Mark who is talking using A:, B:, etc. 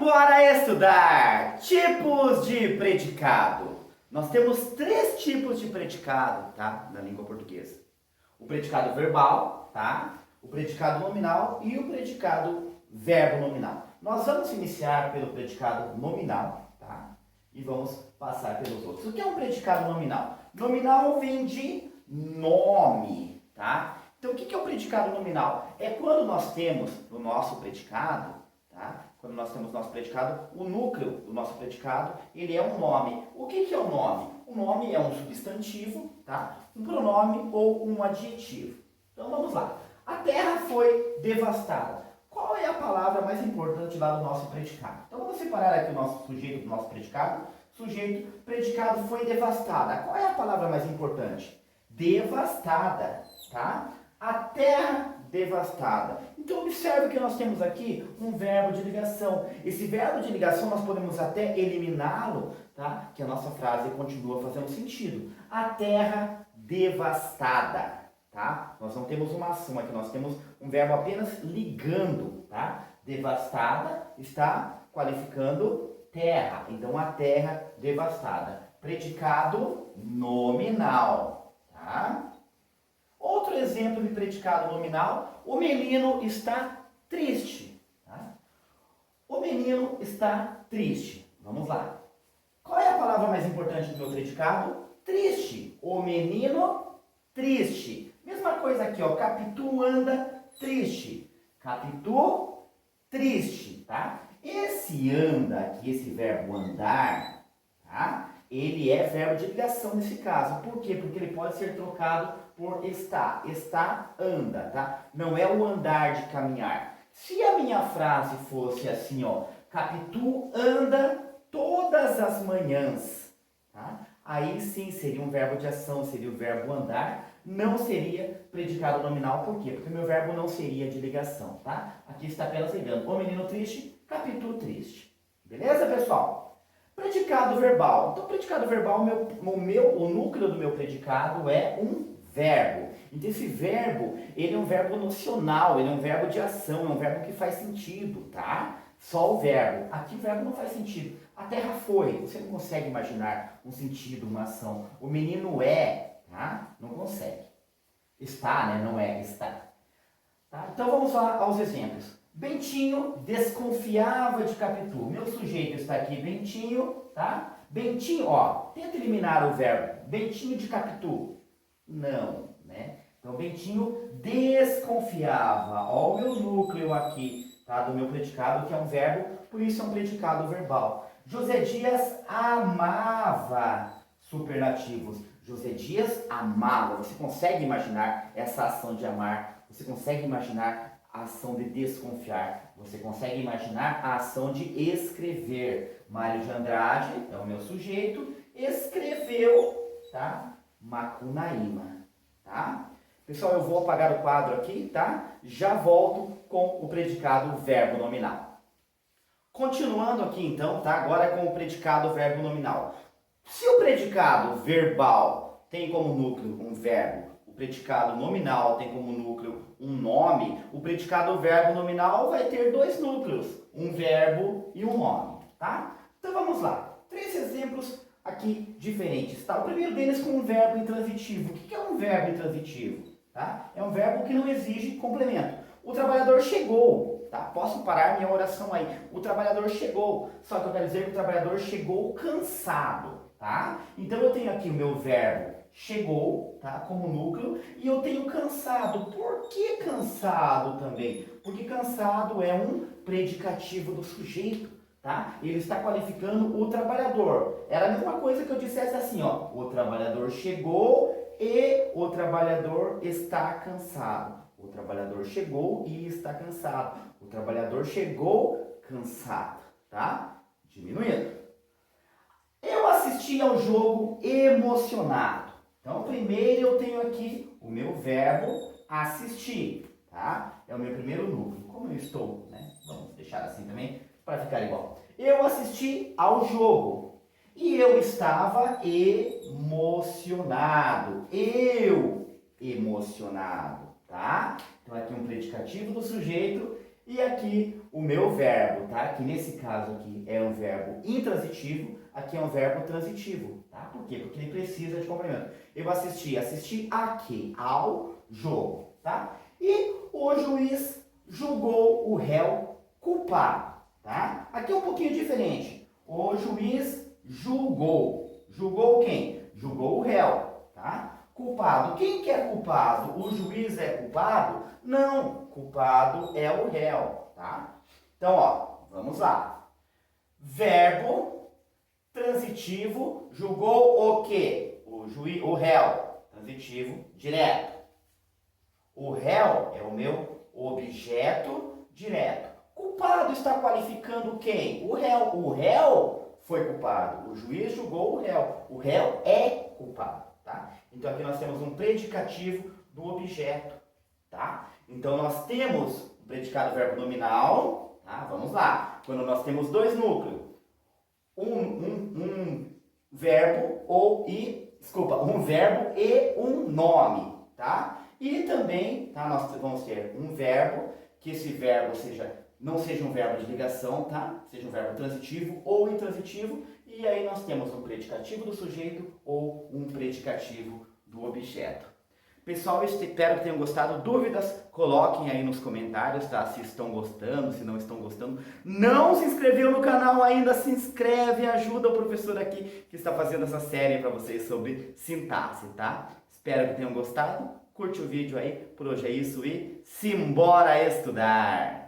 A: Bora estudar tipos de predicado. Nós temos três tipos de predicado, tá? Na língua portuguesa. O predicado verbal, tá? O predicado nominal e o predicado verbo nominal. Nós vamos iniciar pelo predicado nominal, tá? E vamos passar pelos outros. O que é um predicado nominal? Nominal vem de nome, tá? Então, o que é o predicado nominal? É quando nós temos no nosso predicado, tá? Quando nós temos nosso predicado, o núcleo do nosso predicado, ele é um nome. O que é o nome? O nome é um substantivo, tá? Um pronome ou um adjetivo. Então, vamos lá. A terra foi devastada. Qual é a palavra mais importante lá do nosso predicado? Então, vamos separar aqui o nosso sujeito do nosso predicado. Sujeito, predicado foi devastada. Qual é a palavra mais importante? Devastada, tá? A terra devastada. Então, observe que nós temos aqui um verbo de ligação. Esse verbo de ligação nós podemos até eliminá-lo, tá? Que a nossa frase continua fazendo sentido. A terra devastada, tá? Nós não temos uma ação aqui, nós temos um verbo apenas ligando, tá? Devastada está qualificando terra. Então, a terra devastada. Predicado nominal, tá? Outro exemplo de predicado nominal, o menino está triste. Tá? O menino está triste. Vamos lá. Qual é a palavra mais importante do meu predicado? Triste. O menino triste. Mesma coisa aqui, ó. Capitu anda triste. Capitu triste, tá? Esse anda aqui, esse verbo andar, tá? Ele é verbo de ligação nesse caso. Por quê? Porque ele pode ser trocado por está. Está, anda, tá? Não é o andar de caminhar. Se a minha frase fosse assim, ó. Capitu anda todas as manhãs, tá? Aí sim seria um verbo de ação, seria o verbo andar. Não seria predicado nominal. Por quê? Porque o meu verbo não seria de ligação, tá? Aqui está apenas ligando. O menino triste, Capitu triste. Beleza, pessoal? Predicado verbal. Então, predicado verbal, o núcleo do meu predicado é um verbo. Então, esse verbo, ele é um verbo nocional, ele é um verbo de ação, é um verbo que faz sentido, tá? Só o verbo. Aqui o verbo não faz sentido. A terra foi. Você não consegue imaginar um sentido, uma ação. O menino é, tá? Não consegue. Está, né? Não é, está. Tá? Então, vamos lá aos exemplos. Bentinho desconfiava de Capitu. Meu sujeito está aqui, Bentinho, tá? Bentinho, ó, tenta eliminar o verbo. Bentinho de Capitu. Não, né? Então, Bentinho desconfiava. Ó o meu núcleo aqui, tá? Do meu predicado, que é um verbo, por isso é um predicado verbal. José Dias amava superlativos. José Dias amava. Você consegue imaginar essa ação de amar? Você consegue imaginar a ação de desconfiar? Você consegue imaginar a ação de escrever? Mário de Andrade é o meu sujeito, escreveu, tá? Macunaíma, tá? Pessoal, eu vou apagar o quadro aqui, tá? Já volto com o predicado verbo nominal. Continuando aqui então, tá? Agora com o predicado verbo nominal. Se o predicado verbal tem como núcleo um verbo, o predicado nominal tem como núcleo um nome, o predicado verbo nominal vai ter dois núcleos, um verbo e um nome, tá? Então vamos lá. Três exemplos aqui diferentes, tá? O primeiro deles com um verbo intransitivo. O que é um verbo intransitivo? Tá? É um verbo que não exige complemento. O trabalhador chegou, tá? Posso parar minha oração aí. O trabalhador chegou, só que eu quero dizer que o trabalhador chegou cansado, tá? Então eu tenho aqui o meu verbo chegou, tá? Como núcleo, e eu tenho cansado. Por que cansado também? Porque cansado é um predicativo do sujeito, tá? Ele está qualificando o trabalhador. Era a mesma coisa que eu dissesse assim, ó. O trabalhador chegou e o trabalhador está cansado. O trabalhador chegou e está cansado. O trabalhador chegou cansado, tá? Diminuindo. Eu assisti ao jogo emocionado. Então, primeiro eu tenho aqui o meu verbo assistir, tá? É o meu primeiro núcleo. Como eu estou, né? Vamos deixar assim também para ficar igual. Eu assisti ao jogo e eu estava emocionado. Eu emocionado, tá? Então, aqui um predicativo do sujeito e aqui o meu verbo, tá? Que nesse caso aqui é um verbo intransitivo, aqui é um verbo transitivo, tá? Por quê? Porque ele precisa de complemento. Eu assisti a quê? Ao jogo, tá? E o juiz julgou o réu culpado, tá? Aqui é um pouquinho diferente. O juiz julgou. Julgou quem? Julgou o réu, tá? Culpado. Quem que é culpado? O juiz é culpado? Não, culpado é o réu, tá? Então, ó, vamos lá. Verbo transitivo julgou o quê? O réu. Transitivo direto. O réu é o meu objeto direto. Culpado está qualificando quem? O réu. O réu foi culpado. O juiz julgou o réu. O réu é culpado, tá? Então aqui nós temos um predicativo do objeto, tá? Então nós temos o predicado verbo nominal, tá? Vamos lá. Quando nós temos dois núcleos, um verbo um verbo e um nome, tá? E também, tá? Nós vamos ter um verbo, que esse verbo não seja um verbo de ligação, tá? Seja um verbo transitivo ou intransitivo, e aí nós temos um predicativo do sujeito ou um predicativo do objeto. Pessoal, eu espero que tenham gostado. Dúvidas, coloquem aí nos comentários, tá? Se estão gostando, se não estão gostando. Não se inscreveu no canal ainda, se inscreve, ajuda o professor aqui que está fazendo essa série para vocês sobre sintaxe, tá? Espero que tenham gostado. Curte o vídeo aí, por hoje é isso e simbora estudar!